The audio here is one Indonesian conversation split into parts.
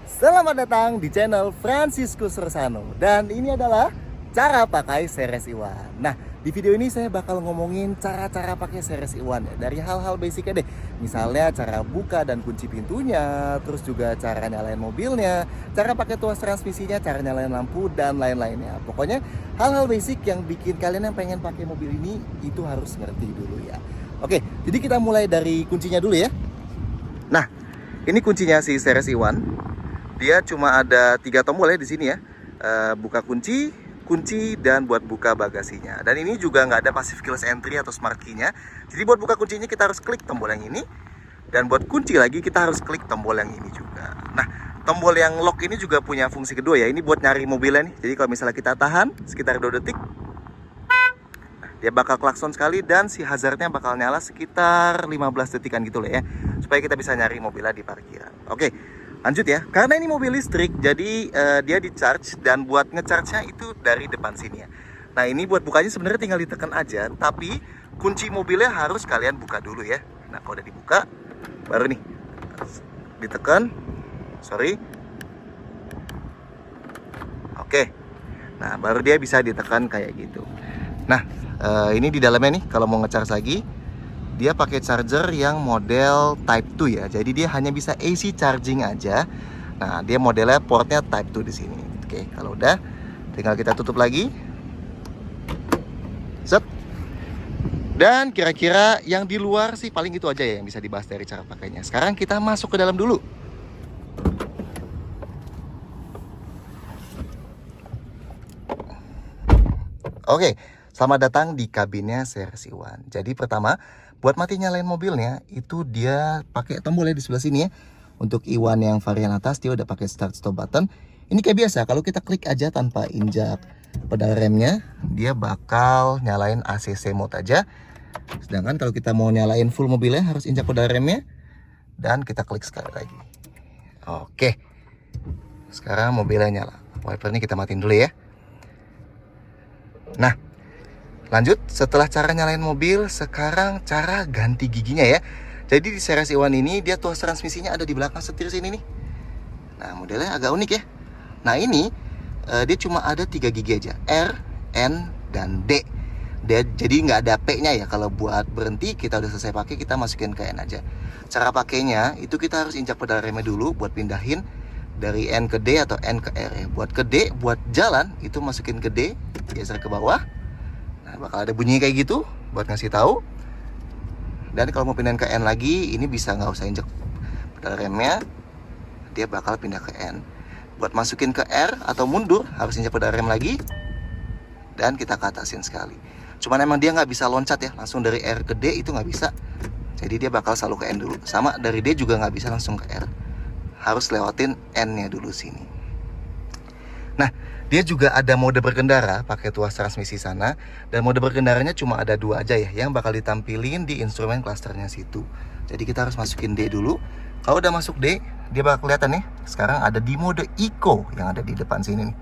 Selamat datang di channel Franciscus Rossano. Dan ini adalah cara pakai Ceres Iwan. Nah, di video ini saya bakal ngomongin cara-cara pakai Ceres Iwan ya. Dari hal-hal basicnya deh. Misalnya cara buka dan kunci pintunya, terus juga cara nyalain mobilnya, cara pakai tuas transmisinya, cara nyalain lampu, dan lain-lainnya. Pokoknya hal-hal basic yang bikin kalian yang pengen pakai mobil ini itu harus ngerti dulu ya. Oke, jadi kita mulai dari kuncinya dulu ya. Nah, ini kuncinya si Ceres Iwan. Dia cuma ada 3 tombol ya di sini ya. Buka kunci, kunci, dan buat buka bagasinya. Dan ini juga nggak ada passive keyless entry atau smart key-nya. Jadi buat buka kuncinya kita harus klik tombol yang ini. Dan buat kunci lagi kita harus klik tombol yang ini juga. Nah, tombol yang lock ini juga punya fungsi kedua ya. Ini buat nyari mobilnya nih. Jadi kalau misalnya kita tahan sekitar 2 detik, dia bakal klakson sekali dan si hazardnya bakal nyala sekitar 15 detikan gitu lah ya. Supaya kita bisa nyari mobilnya di parkiran. Oke, lanjut ya. Karena ini mobil listrik, jadi dia di charge dan buat ngecharge-nya itu dari depan sini ya. Nah, ini buat bukanya sebenarnya tinggal ditekan aja, tapi kunci mobilnya harus kalian buka dulu ya. Nah, kalau udah dibuka, baru nih ditekan. Sorry. Oke. Nah, baru dia bisa ditekan kayak gitu. Nah, ini di dalamnya nih kalau mau ngecharge lagi, dia pakai charger yang model Type 2 ya. Jadi dia hanya bisa AC charging aja. Nah, dia modelnya portnya Type 2 di sini. Oke, kalau udah tinggal kita tutup lagi. Set. Dan kira-kira yang di luar sih paling itu aja ya yang bisa dibahas dari cara pakainya. Sekarang kita masuk ke dalam dulu. Oke, selamat datang di kabinnya Ceres Iwan. Jadi pertama, buat mati nyalain mobilnya, itu dia pakai tombolnya di sebelah sini ya. Untuk Iwan yang varian atas, dia udah pakai start stop button. Ini kayak biasa, kalau kita klik aja tanpa injak pedal remnya, dia bakal nyalain ACC mode aja. Sedangkan kalau kita mau nyalain full mobilnya, harus injak pedal remnya. Dan kita klik sekali lagi. Oke, sekarang mobilnya nyala. Wipernya kita matiin dulu ya. Nah, lanjut setelah cara nyalain mobil, sekarang cara ganti giginya ya. Jadi di Ceres Iwan ini dia tuas transmisinya ada di belakang setir sini nih. Nah, modelnya agak unik ya. Nah, ini dia cuma ada 3 gigi aja, R, N, dan D. Jadi nggak ada P-nya ya. Kalau buat berhenti kita udah selesai pakai, kita masukin ke N aja. Cara pakainya itu kita harus injak pedal remnya dulu buat pindahin dari N ke D atau N ke R ya. Buat ke D, buat jalan itu masukin ke D, geser ke bawah. Nah, bakal ada bunyi kayak gitu buat ngasih tahu. Dan kalau mau pindahin ke N lagi, ini bisa nggak usah injek pedal remnya, dia bakal pindah ke N. Buat masukin ke R atau mundur harus injek pedal rem lagi, dan kita ke atasin sekali. Cuman emang dia nggak bisa loncat ya, langsung dari R ke D itu nggak bisa. Jadi dia bakal selalu ke N dulu. Sama dari D juga nggak bisa langsung ke R, harus lewatin N-nya dulu sini. Nah, dia juga ada mode berkendara pakai tuas transmisi sana. Dan mode berkendaranya cuma ada 2 aja ya, yang bakal ditampilin di instrumen klasternya situ. Jadi kita harus masukin D dulu. Kalau udah masuk D, dia bakal kelihatan nih. Sekarang ada di mode Eco yang ada di depan sini nih.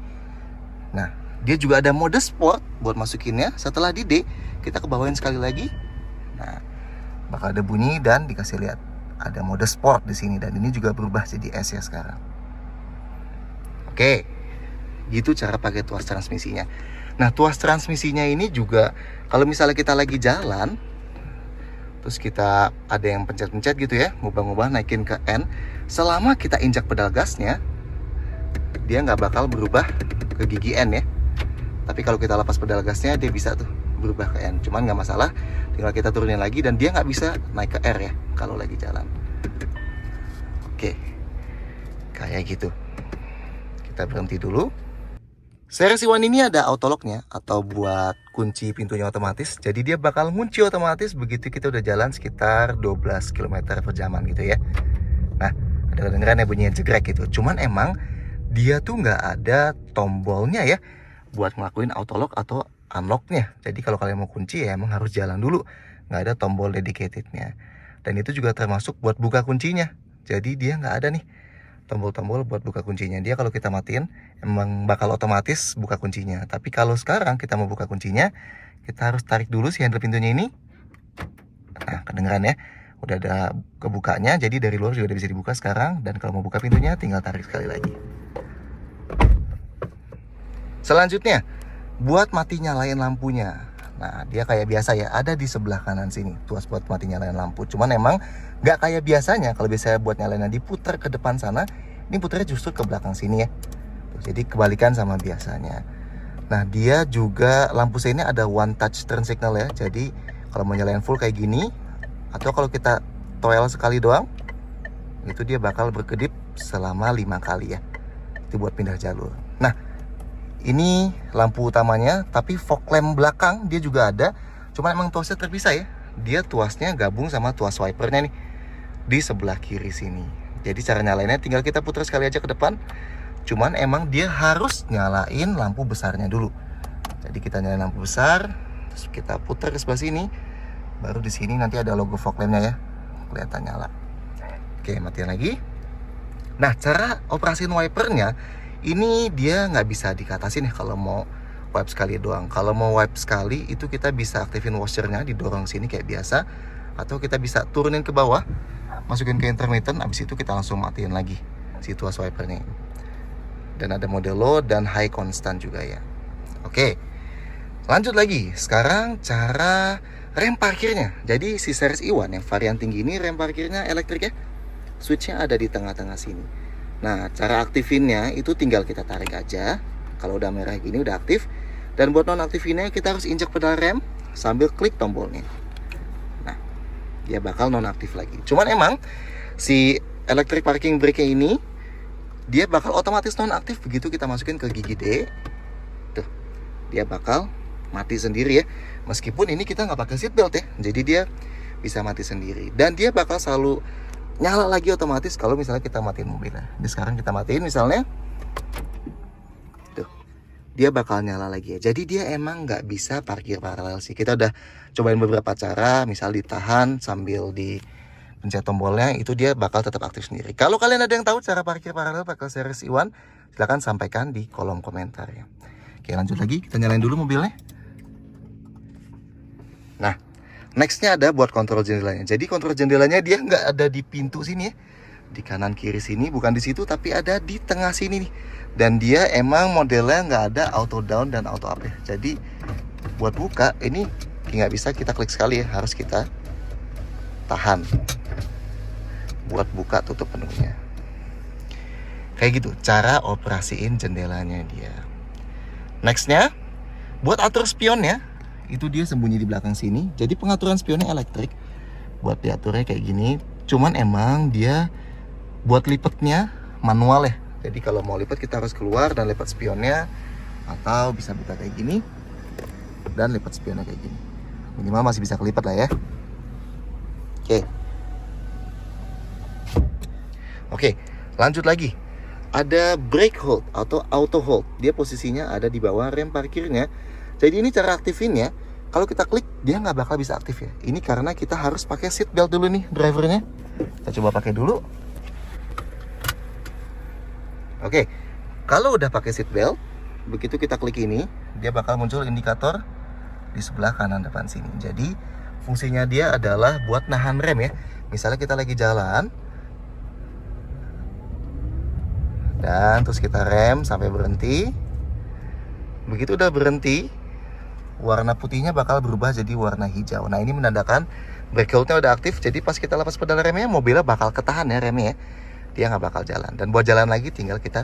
Nah, dia juga ada mode Sport buat masukinnya. Setelah di D, kita ke bawahin sekali lagi. Nah, bakal ada bunyi dan dikasih lihat ada mode Sport di sini, dan ini juga berubah jadi S ya sekarang. Oke. Gitu cara pakai tuas transmisinya. Nah, tuas transmisinya ini juga kalau misalnya kita lagi jalan, terus kita ada yang pencet-pencet gitu ya, ngubah-ngubah naikin ke N, selama kita injak pedal gasnya, dia nggak bakal berubah ke gigi N ya. Tapi kalau kita lepas pedal gasnya, dia bisa tuh berubah ke N. Cuman nggak masalah, tinggal kita turunin lagi dan dia nggak bisa naik ke R ya kalau lagi jalan. Oke, kayak gitu. Kita berhenti dulu. Ceres Iwan ini ada auto lock-nya atau buat kunci pintunya otomatis. Jadi dia bakal ngunci otomatis begitu kita udah jalan sekitar 12 km per jaman gitu ya. Nah, ada kedengeran ya bunyinya jegrek gitu. Cuman emang dia tuh nggak ada tombolnya ya buat ngelakuin auto lock atau unlock-nya. Jadi kalau kalian mau kunci ya emang harus jalan dulu. Nggak ada tombol dedicated-nya. Dan itu juga termasuk buat buka kuncinya. Jadi dia nggak ada nih tombol-tombol buat buka kuncinya. Dia kalau kita matiin emang bakal otomatis buka kuncinya. Tapi kalau sekarang kita mau buka kuncinya, kita harus tarik dulu si handle pintunya ini. Nah, kedengeran ya. Udah ada kebukanya, jadi dari luar juga udah bisa dibuka sekarang. Dan kalau mau buka pintunya tinggal tarik sekali lagi. Selanjutnya, buat mati nyalain lampunya. Nah, dia kayak biasa ya, ada di sebelah kanan sini, tuas buat mati nyalain lampu. Cuman emang nggak kayak biasanya. Kalau biasanya buat nyalainnya diputar ke depan sana, ini putarnya justru ke belakang sini ya. Jadi kebalikan sama biasanya. Nah, dia juga lampu seinnya ada one touch turn signal ya. Jadi kalau mau nyalain full kayak gini, atau kalau kita toel sekali doang, itu dia bakal berkedip selama 5 kali ya. Itu buat pindah jalur. Nah, ini lampu utamanya, tapi fog lamp belakang dia juga ada. Cuma emang tuasnya terpisah ya. Dia tuasnya gabung sama tuas wipernya nih di sebelah kiri sini. Jadi cara nyalainnya tinggal kita putar sekali aja ke depan. Cuman emang dia harus nyalain lampu besarnya dulu. Jadi kita nyalain lampu besar, terus kita putar ke sebelah sini. Baru di sini nanti ada logo fog lampnya ya, kelihatan nyala. Oke, matiin lagi. Nah, cara operasin wipernya ini dia nggak bisa dikatasin ya kalau mau wipe sekali doang. Kalau mau wipe sekali itu kita bisa aktifin washernya, didorong sini kayak biasa, atau kita bisa turunin ke bawah, masukin ke intermittent, abis itu kita langsung matiin lagi si tuas wipernya. Dan ada mode low dan high constant juga ya. Oke, lanjut lagi. Sekarang cara rem parkirnya. Jadi si series i1 yang varian tinggi ini rem parkirnya elektrik ya. Switchnya ada di tengah-tengah sini. Nah, cara aktifinnya itu tinggal kita tarik aja. Kalau udah merah gini udah aktif. Dan buat non aktifinnya kita harus injak pedal rem sambil klik tombolnya. Nah, dia bakal non aktif lagi. Cuman emang si electric parking brake ini dia bakal otomatis non aktif begitu kita masukin ke gigi D. Tuh, dia bakal mati sendiri ya. Meskipun ini kita nggak pakai seat belt ya, jadi dia bisa mati sendiri. Dan dia bakal selalu nyala lagi otomatis kalau misalnya kita matiin mobilnya. Jadi sekarang kita matiin misalnya, tuh, dia bakal nyala lagi ya. Jadi dia emang nggak bisa parkir paralel sih. Kita udah cobain beberapa cara, misal ditahan sambil dipencet tombolnya, itu dia bakal tetap aktif sendiri. Kalau kalian ada yang tahu cara parkir paralel pakai series i1, silahkan sampaikan di kolom komentar ya. Oke, lanjut lagi, kita nyalain dulu mobilnya. Nah, nextnya ada buat kontrol jendelanya. Jadi kontrol jendelanya dia nggak ada di pintu sini ya, di kanan kiri sini, bukan di situ, tapi ada di tengah sini nih. Dan dia emang modelnya nggak ada auto down dan auto up ya. Jadi buat buka ini nggak bisa kita klik sekali ya, harus kita tahan buat buka tutup penuhnya. Kayak gitu cara operasiin jendelanya dia. Nextnya buat atur spionnya, itu dia sembunyi di belakang sini. Jadi pengaturan spionnya elektrik. Buat diaturnya kayak gini. Cuman emang dia buat lipetnya manual ya. Jadi kalau mau lipat kita harus keluar dan lipat spionnya, atau bisa buka kayak gini dan lipat spionnya kayak gini. Minimal masih bisa kelipat lah ya. Oke, lanjut lagi. Ada brake hold atau auto hold. Dia posisinya ada di bawah rem parkirnya. Jadi ini cara aktifinnya. Kalau kita klik dia nggak bakal bisa aktif ya. Ini karena kita harus pakai seat belt dulu nih drivernya. Kita coba pakai dulu. Oke, kalau udah pakai seat belt, begitu kita klik ini, dia bakal muncul indikator di sebelah kanan depan sini. Jadi fungsinya dia adalah buat nahan rem ya. Misalnya kita lagi jalan, dan terus kita rem sampai berhenti. Begitu udah berhenti, warna putihnya bakal berubah jadi warna hijau. Nah, ini menandakan brake hold-nya udah aktif. Jadi pas kita lepas pedal remnya, mobilnya bakal ketahan ya remnya ya. Dia nggak bakal jalan. Dan buat jalan lagi tinggal kita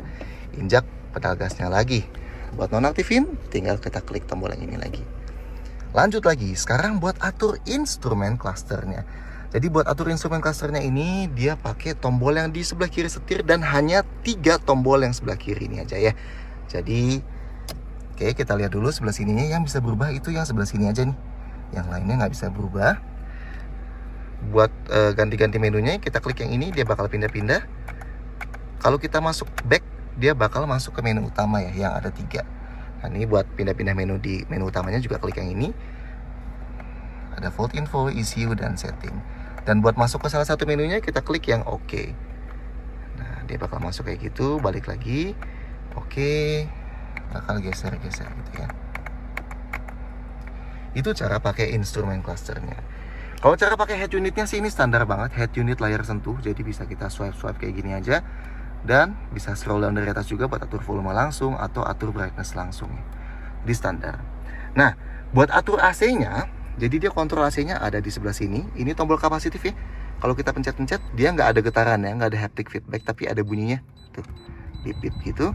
injak pedal gasnya lagi. Buat nonaktifin tinggal kita klik tombol yang ini lagi. Lanjut lagi, sekarang buat atur instrumen clusternya. Jadi buat atur instrumen clusternya ini dia pakai tombol yang di sebelah kiri setir dan hanya 3 tombol yang sebelah kiri ini aja ya. Jadi oke, kita lihat dulu sebelah sininya yang bisa berubah itu yang sebelah sini aja nih. Yang lainnya nggak bisa berubah. Buat ganti-ganti menunya kita klik yang ini, dia bakal pindah-pindah. Kalau kita masuk back, dia bakal masuk ke menu utama ya, yang ada 3. Nah, ini buat pindah-pindah menu di menu utamanya juga klik yang ini. Ada fault info, ECU, dan setting. Dan buat masuk ke salah satu menunya kita klik yang OK. Nah, dia bakal masuk kayak gitu, balik lagi. Oke. Bakal geser-geser gitu ya. Itu cara pakai instrumen clusternya. Kalau cara pakai head unitnya sih ini standar banget, head unit layar sentuh, jadi bisa kita swipe kayak gini aja, dan bisa scroll down dari atas juga buat atur volume langsung atau atur brightness langsung ya. Di standar. Nah, buat atur AC-nya, jadi dia kontrol AC-nya ada di sebelah sini. Ini tombol kapasitif ya. Kalau kita pencet-pencet, dia nggak ada getaran ya, nggak ada haptic feedback, tapi ada bunyinya. Tuh, bip-bip gitu.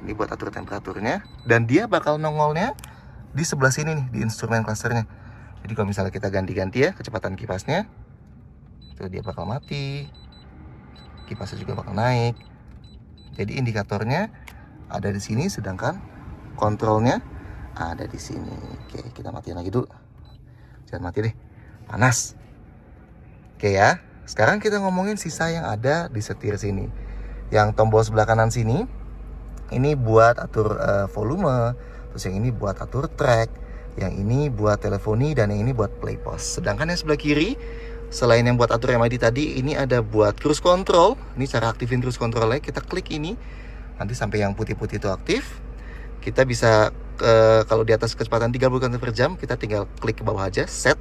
Ini buat atur temperaturnya, dan dia bakal nongolnya di sebelah sini nih, di instrumen clusternya. Jadi kalau misalnya kita ganti-ganti ya kecepatan kipasnya, itu dia bakal mati, kipasnya juga bakal naik. Jadi indikatornya ada di sini, sedangkan kontrolnya ada di sini. Oke, kita matiin lagi dulu. Jangan mati deh, panas. Oke ya, sekarang kita ngomongin sisa yang ada di setir sini. Yang tombol sebelah kanan sini, ini buat atur volume, terus yang ini buat atur track, yang ini buat teleponi, dan yang ini buat play pause. Sedangkan yang sebelah kiri, selain yang buat atur MID tadi, ini ada buat cruise control. Ini cara aktifin cruise controlnya, kita klik ini, nanti sampai yang putih-putih itu aktif. Kita bisa, kalau di atas kecepatan 30 km per jam, kita tinggal klik ke bawah aja, set.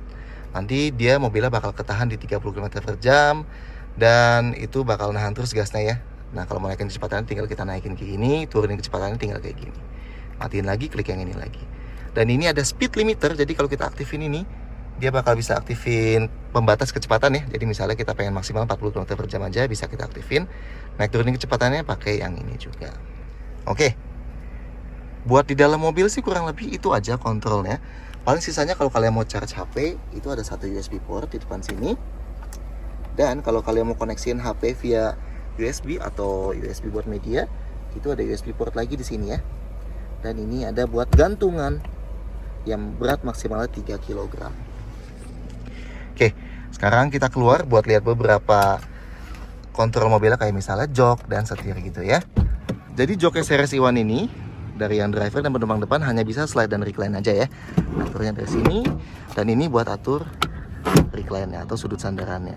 Nanti dia mobilnya bakal ketahan di 30 km per jam, dan itu bakal nahan terus gasnya ya. Nah, kalau mau naikin kecepatannya tinggal kita naikin kayak gini, turunin kecepatannya tinggal kayak gini. Matiin lagi, klik yang ini lagi. Dan ini ada speed limiter, jadi kalau kita aktifin ini, dia bakal bisa aktifin pembatas kecepatan ya. Jadi misalnya kita pengen maksimal 40 km per jam aja, bisa kita aktifin. Naik turunin kecepatannya pakai yang ini juga. Oke. Buat di dalam mobil sih kurang lebih itu aja kontrolnya. Paling sisanya kalau kalian mau charge HP, itu ada satu USB port di depan sini. Dan kalau kalian mau koneksiin HP via USB atau USB buat media, itu ada USB port lagi di sini ya. Dan ini ada buat gantungan yang berat maksimalnya 3 kg. Oke, sekarang kita keluar buat lihat beberapa kontrol mobilnya, kayak misalnya jok dan setir gitu ya. Jadi joknya series Iwan ini, dari yang driver dan penumpang depan hanya bisa slide dan recline aja ya. Aturnya dari sini, dan ini buat atur recline-nya atau sudut sandarannya.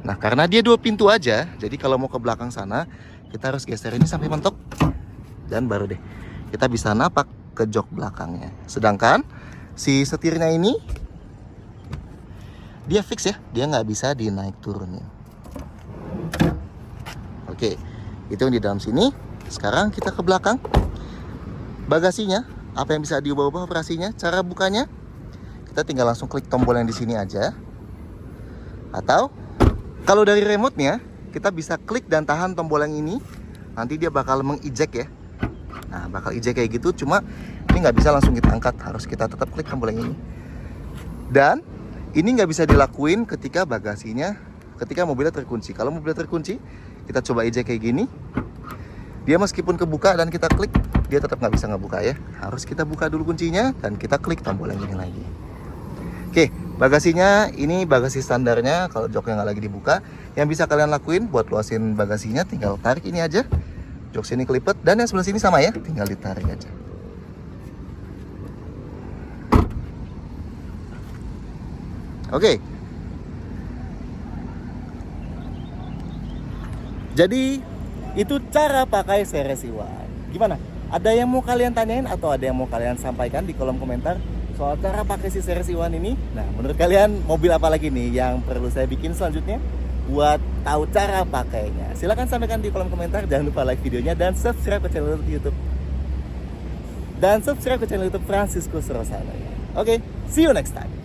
Nah, karena dia 2 pintu aja, jadi kalau mau ke belakang sana, kita harus geser ini sampai mentok, dan baru deh kita bisa napak ke jok belakangnya. Sedangkan si setirnya ini dia fix ya, dia nggak bisa dinaik turunin. Oke, itu yang di dalam sini. Sekarang kita ke belakang. Bagasinya, apa yang bisa diubah-ubah operasinya? Cara bukanya, kita tinggal langsung klik tombol yang di sini aja. Atau kalau dari remote-nya, kita bisa klik dan tahan tombol yang ini. Nanti dia bakal meng-eject ya. Nah, bakal eject kayak gitu, cuma ini nggak bisa langsung kita angkat, harus kita tetap klik tombol yang ini. Dan ini nggak bisa dilakuin ketika mobilnya terkunci. Kalau mobilnya terkunci, kita coba eject kayak gini. Dia meskipun kebuka dan kita klik, dia tetap nggak bisa ngebuka ya. Harus kita buka dulu kuncinya dan kita klik tombol yang ini lagi. Oke, bagasinya ini bagasi standarnya. Kalau joknya nggak lagi dibuka, yang bisa kalian lakuin buat luasin bagasinya, tinggal tarik ini aja. Jok sini kelipet, dan yang sebelah sini sama ya, tinggal ditarik aja. Oke. Jadi itu cara pakai series Iwan. Gimana? Ada yang mau kalian tanyain atau ada yang mau kalian sampaikan di kolom komentar soal cara pakai si series Iwan ini? Nah, menurut kalian mobil apa lagi nih yang perlu saya bikin selanjutnya buat tahu cara pakainya? Silahkan sampaikan di kolom komentar. Jangan lupa like videonya dan subscribe ke channel YouTube. Dan subscribe ke channel YouTube Francisco Surosano. Oke, see you next time.